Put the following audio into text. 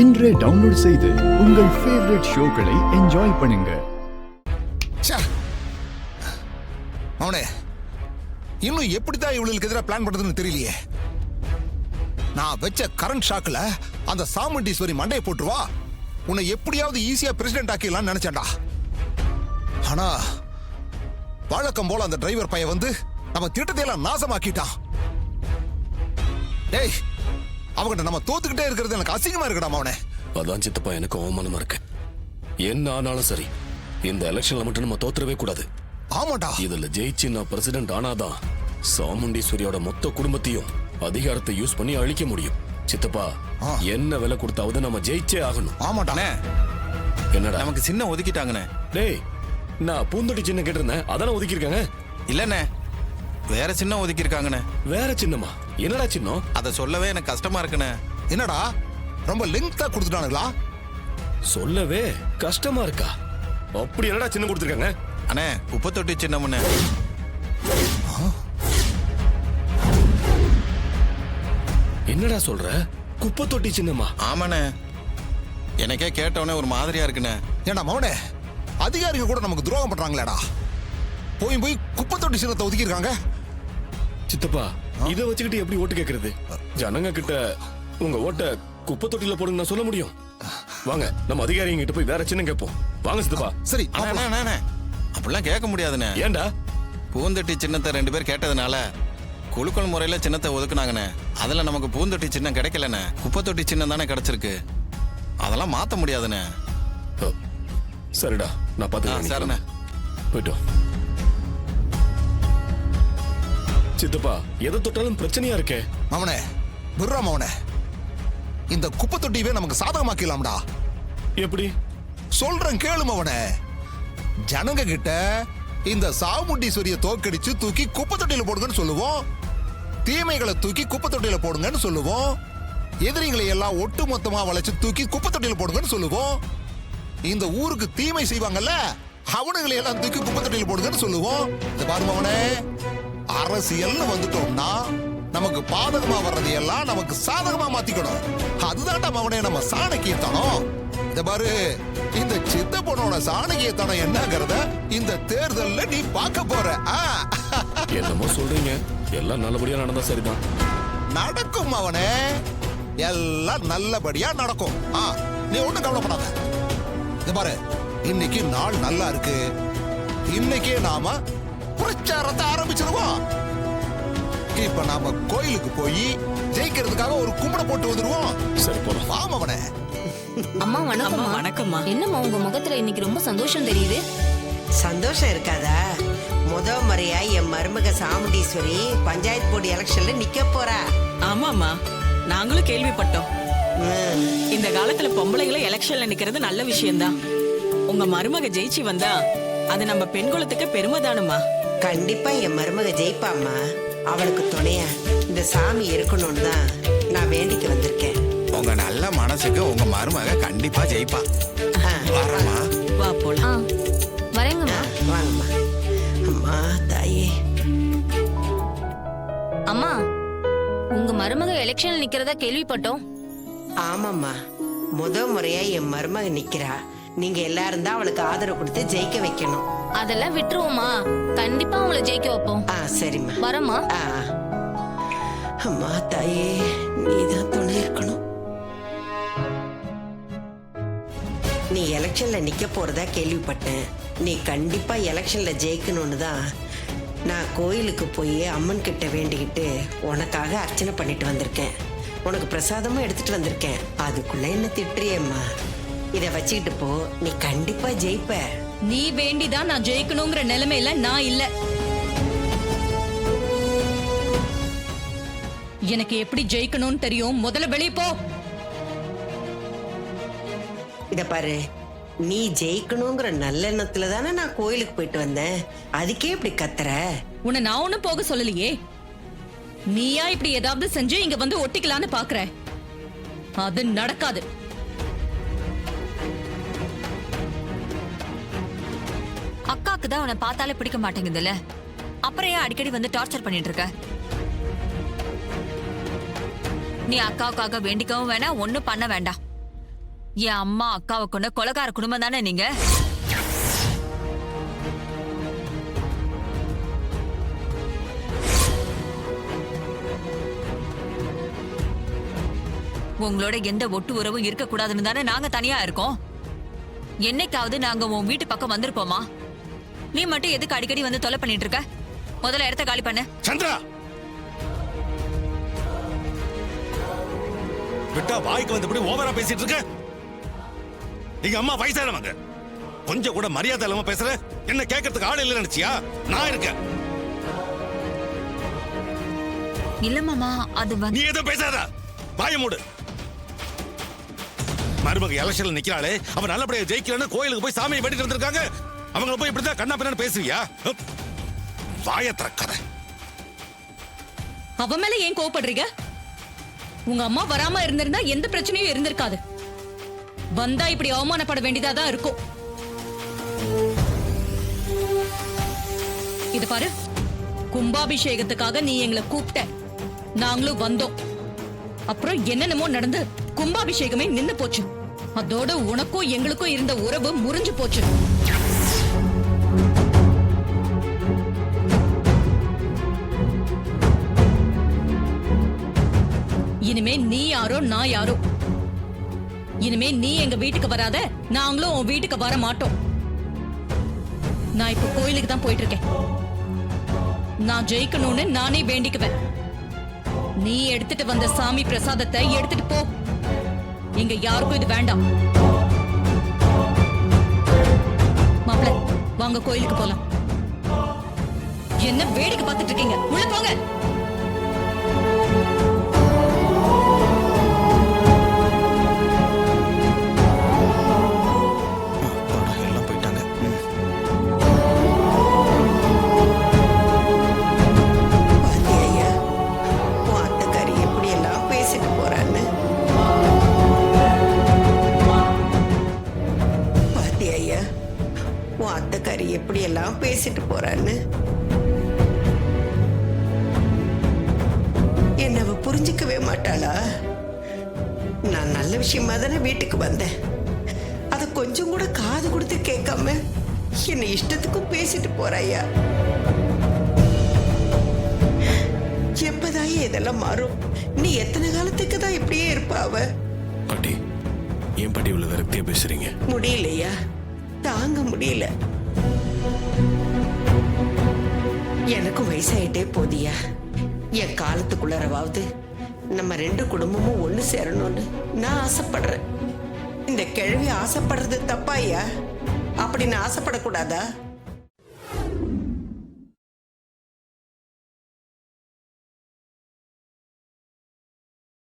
இன்றே டவுன்லோட் செய்து உங்கள் ஃபேவரட் ஷோக்களை என்ஜாய் பண்ணுங்க. அவனே இன்னும் எப்படிதான் இவளுக்கு எதிராக பிளான் பண்றதுன்னு தெரியலையே. நான் வச்ச கரண்ட் ஷாக்ல அந்த சாமுண்டீஸ்வரி மண்டையை போட்டுருவா, உன்னை எப்படியாவது ஈஸியா பிரசிடென்ட் ஆக்கிடலாம்னு நினைச்சேன்டா. ஆனா வழக்கம் போல அந்த டிரைவர் பையன் வந்து நம்ம திட்டத்தை எல்லாம் நாசமாக்கிட்டான். டேய், அவங்கிட்ட நம்ம தோத்துக்கிட்டே இருக்கிறது எனக்கு அசிங்கமா இருக்கடா அவனே. அதான் சித்தப்பா எனக்கு அவமானமா இருக்கு. என்ன ஆனாலும் சரி, இந்த எலெக்ஷன்ல மட்டும் நம்ம தோத்துறவே கூடாது. ஆமாடா, இதுல ஜெயிச்சு நான் பிரசிடென்ட் ஆனாதான் சாமுண்டீஸ்வரியோட மொத்த குடும்பத்தையும் அதிகாரத்தை யூஸ் பண்ணி அழிக்க முடியும். சித்தப்பா, என்ன விலை கொடுத்தாவது நம்ம ஜெயிச்சே ஆகணும். ஆமாடா. என்னடா நமக்கு சின்ன ஒதுக்கிட்டாங்கண்ணே. டேய், நான் பூந்தொட்டி சின்ன கேட்டிருந்தேன், அதான ஒதுக்கிருக்காங்க. இல்லண்ணே, வேற சின்ன ஒதுக்கிருக்காங்கண்ணே. வேற சின்னமா? என்னடா சின்னம்? அதை சொல்லவே எனக்கு கஷ்டமா இருக்குண்ணே. என்னடா ரொம்ப லெங்தா கொடுத்துட்டானுங்களா? சொல்லவே கஷ்டமா இருக்கா? அப்படி என்னடா சின்னம் கொடுத்துருக்காங்க? அண்ணே, குப்பை தொட்டி சின்னமுண்ணே. என்னடா சொல்ற? குப்பை தொட்டி சின்னமா? ஆமாண்ணே, எனக்கே கேட்டவனே ஒரு மாதிரியா இருக்குண்ணே. ஏண்டா மவனே, அதிகாரிகள் கூட நமக்கு துரோகம் பண்றாங்களேடா. போய் போய் குப்பை தொட்டி சின்னத்தை ஒதுக்கிருக்காங்க. சித்தப்பா, இதை வச்சுக்கிட்டு எப்படி ஓட்டு கேட்கறது? ஜனங்க கிட்ட உங்க ஓட்ட குப்பை தொட்டில போடுங்க நான் சொல்ல முடியும்? வாங்க, நம்ம அதிகாரிங்க கிட்ட போய் வேற சின்னம் கேட்போம். வாங்க சித்தப்பா. சரி, அண்ணே, அப்படிலாம் கேட்க முடியாதுண்ணே. ஏண்டா? பூந்தொட்டி சின்னத்தை 2 பேர் கேட்டதுனால குழுக்கள் முறையில சின்னத்தை ஒதுக்குனாங்கண்ணே. அதுல நமக்கு பூந்தொட்டி சின்னம் கிடைக்கலண்ணே. குப்பை தொட்டி சின்னம் தானே கிடைச்சிருக்கு. அதெல்லாம் மாத்த முடியாதுண்ணே. சரிடா, நான் பாத்துக்கிறேன். சரிண்ணே, போயிட்டோம். சித்தப்பா, எதை தொட்டாலும் பிரச்சனையா இருக்கே. மவனே, விர்றா மவனே, இந்த குப்பை தொட்டியவே நமக்கு சாதகமாக்கலாம்டா. எப்படி? சொல்றேன் கேளு மவனே. ஜனங்க கிட்ட இந்த சாமுண்டீஸ்வரியை தோக்கடிச்சு தூக்கி குப்பை தொட்டியில போடுங்கன்னு சொல்லுவோம். தீமைகளை தூக்கி குப்பை தொட்டியில போடுங்கன்னு சொல்லுவோம். எதிரிகளை எல்லாம் ஒட்டு மொத்தமா வளைச்சு தூக்கி குப்பை தொட்டியில போடுங்கன்னு சொல்லுவோம். இந்த ஊருக்கு தீமை செய்வாங்கல்ல, அவனுங்களை எல்லாம் தூக்கி குப்பை தொட்டியில போடுங்கன்னு சொல்லுவோம். இந்த பாரு மவனே, அரசியல்னு வந்துட்டோம்னா நமக்கு பாதகமா வர்றது எல்லாம் நமக்கு சாதகமா மாத்திக்கணும். அதுதான்டா மவனே நம்ம சாணக்கியத்தனம். இந்த பாரு, இந்த சித்தப்பனோட சாணக்கியத்தனம் என்னங்கறத இந்த தேர்தல்ல நீ பார்க்க போற. என்னமோ சொல்றீங்க, எல்லாம் நல்லபடியா நடந்தா சரிதான். நடக்கும் அவனே, எல்லாம் நல்லபடியா நடக்கும். நீ ஒண்ணும் கவலைப்படாத. இந்த பாரு, இன்னைக்கு நாள் நல்லா இருக்கு. இன்னைக்கே நாம பிரச்சாரத்தை ஆரம்பிச்சிருவோம். இப்ப நாம கோயிலுக்கு போய் ஜெயிக்கிறதுக்காக ஒரு கும்பிட போட்டு வந்துருவோம். சரி, போலாம். வாமவனே. அம்மா வணக்கம். வணக்கம்மா. என்னம்மா உங்க முகத்துல இன்னைக்கு ரொம்ப சந்தோஷம் தெரியுது? சந்தோஷம் இருக்காதா? முதல் முறையா என் மருமக சாமுண்டீஸ்வரி பஞ்சாயத்து போர்டு எலெக்ஷன்ல நிக்க போறா. ஆமாமா, நாங்களும் கேள்விப்பட்டோம். இந்த காலத்துல பொம்பளைகளை எலெக்ஷன்ல நிக்கிறது நல்ல விஷயம்தான். உங்க மருமக ஜெயிச்சு வந்தா அது நம்ம பெண் குலத்துக்கு பெருமைதானுமா. கண்டிப்பா என் மருமக ஜெயிப்பாம்மா. அவளுக்கு துணையா இந்த சாமி இருக்கணும்னு தான் நான் வேண்டிக்கு வந்திருக்கேன். உங்க நல்ல மனசுக்கு உங்க மருமக கண்டிப்பா ஜெயிப்பா. வரமா, வா போலாம். வரேங்கம்மா. வாங்கம்மா. அம்மா தாயே. அம்மா, உங்க மருமக எலெக்ஷன்ல நிக்கிறதா கேள்விப்பட்டோம். ஆமாம்மா, முதல் முறையா என் மருமக நிக்கிறா. நீங்க எல்லாரும் தான் அவளுக்கு ஆதரவு கொடுத்து ஜெயிக்க வைக்கணும். அதெல்லாம் விட்டுருவோமா, கண்டிப்பா அவங்கள ஜெயிக்க வைப்போம். சரிம்மா. வரமா. அம்மா தாயே, நீதான் துணை இருக்கணும். நீ எலெக்ஷன்ல நிக்க போறதா கேள்விப்பட்டேன். நீ கண்டிப்பா எலெக்ஷன்ல ஜெயிக்கணும்னு தான் நான் கோயிலுக்கு போய் அம்மன் கிட்ட வேண்டிக்கிட்டு உனக்காக அர்ச்சனை பண்ணிட்டு வந்திருக்கேன். உனக்கு பிரசாதமும் எடுத்துட்டு வந்திருக்கேன். அதுக்குள்ள என்ன திட்டுறியம்மா? இத வச்சுக்கிட்டு போ, நீ கண்டிப்பா ஜெயிப்ப. நீ வேண்டிதான் நான் ஜெயிக்கணுங்கிற நிலைமையில நான் இல்ல. எனக்கு எப்படி ஜெயிக்கணும்னு தெரியும். முதல்ல வெளியே போ. இத பாரு, நீ ஜெயிக்கணுங்கிற நல்லெண்ணத்துல தானே நான் கோயிலுக்கு போயிட்டு வந்தேன். அதுக்கே இப்படி கத்துற? உன்னை நான் ஒண்ணும் போக சொல்லலையே. நீயா இப்படி ஏதாவது செஞ்சு இங்க வந்து ஒட்டிக்கலான்னு பாக்குற? அது நடக்காது. அக்காக்கு தான் உன்னை பார்த்தாலே பிடிக்க மாட்டேங்குதுல்ல, அப்புறம் ஏன் அடிக்கடி வந்து டார்ச்சர் பண்ணிட்டு இருக்க? நீ அக்காவுக்காக வேண்டிக்கவும் வேணாம், ஒன்னும் பண்ண வேண்டாம். என் அம்மா அக்காவை கொண்ட கொலகார குடும்பம் தானே நீங்க? உங்களோட எந்த ஒட்டு உறவும் இருக்க கூடாதுன்னு தானே நாங்க தனியா இருக்கோம். என்னைக்காவது நாங்க உன் வீட்டு பக்கம் வந்திருப்போமா? நீ மட்டும் எதுக்கு அடிக்கடி வந்து தொலை பண்ணிட்டு இருக்க? முதல்ல இடத்த காலி பண்ணு. சந்திரா, விட்டா வாய்க்கு வந்தபடி ஓவரா பேசிட்டு இருக்க. எங்க அம்மா வயசானவங்க, கொஞ்சம் கூட மரியாதை இல்லாம பேசுற. என்ன கேட்கறதுக்கு ஆள் இல்ல நினைச்சியா? நான் இருக்கேன். இல்ல மாமா, அது நீ எதுவும் பேசாத, வாய மூடு. மருமக எலெக்ஷன்ல நிக்கிறாளே, அவன் நல்லபடியா ஜெயிக்கலன்னு கோயிலுக்கு போய் சாமியை வேண்டிட்டு வந்திருக்காங்க. அவங்கள போய் இப்படிதான் கண்ணா பின்னான்னு பேசுவியா? வாய திறக்காத. அவ மேல ஏன் கோவப்படுறீங்க? உங்க அம்மா வராம இருந்திருந்தா எந்த பிரச்சனையும் இருந்திருக்காது. வந்தா இப்படி அவமானப்பட வேண்டியதாதான் இருக்கும். இது பாரு, கும்பாபிஷேகத்துக்காக நீ எங்களை கூப்பிட்ட, நாங்களும் வந்தோம். அப்புறம் என்னென்னமோ நடந்து கும்பாபிஷேகமே நின்னு போச்சு. அதோட உனக்கும் எங்களுக்கும் இருந்த உறவு முறிஞ்சு போச்சு. இனிமே நீ யாரோ நான் யாரோ. இனிமே நீ எங்க வீட்டுக்கு வராத, நாங்களும் உன் வீட்டுக்கு வர மாட்டோம். நான் இப்ப கோயிலுக்கு தான் போயிட்டு இருக்கேன். நான் ஜெயிக்கணும்னு நானே வேண்டிக்குவேன். நீ எடுத்துட்டு வந்த சாமி பிரசாதத்தை எடுத்துட்டு போ. இங்க யாருக்கும் இது வேண்டாம். மாப்பிள்ள, வாங்க கோயிலுக்கு போலாம். என்ன வேடிக்கை பார்த்துட்டு இருக்கீங்க? உள்ள போங்க. எல்லாம் போயிட்டாங்க. பாத்தியா, உன் அத்தைக்காரி எப்படி எல்லாம் பேசிட்டு போறான்னு. பாத்தியா, உன் அத்தைக்காரி எப்படி எல்லாம் பேசிட்டு போறான்னு. என்ன அவ புரிஞ்சுக்கவே மாட்டாளா? நான் நல்ல விஷயமா தானே வீட்டுக்கு வந்தேன். அத கொஞ்சம் கூட காது கொடுத்து கேட்காம என்ன இஷ்டத்துக்கும் பேசிட்டு போறாயா? எப்பதான் இதெல்லாம் மாறும்? நீ எத்தனை காலத்துக்கு தான் இப்படியே இருப்ப? அவ பாட்டி, ஏன் பாட்டி இவ்வளவு விரக்தியா பேசுறீங்க? முடியலையா? தாங்க முடியல. எனக்கும் வயசாயிட்டே போதியா. என் காலத்துக்குள்ளரவாவது நம்ம ரெண்டு குடும்பமும் ஒண்ணு சேரணும்னு நான் ஆசைப்படுறேன். இந்த கிழவி ஆசைப்படுறது தப்பாயா? அப்படி நான் ஆசைப்படக்கூடாதா?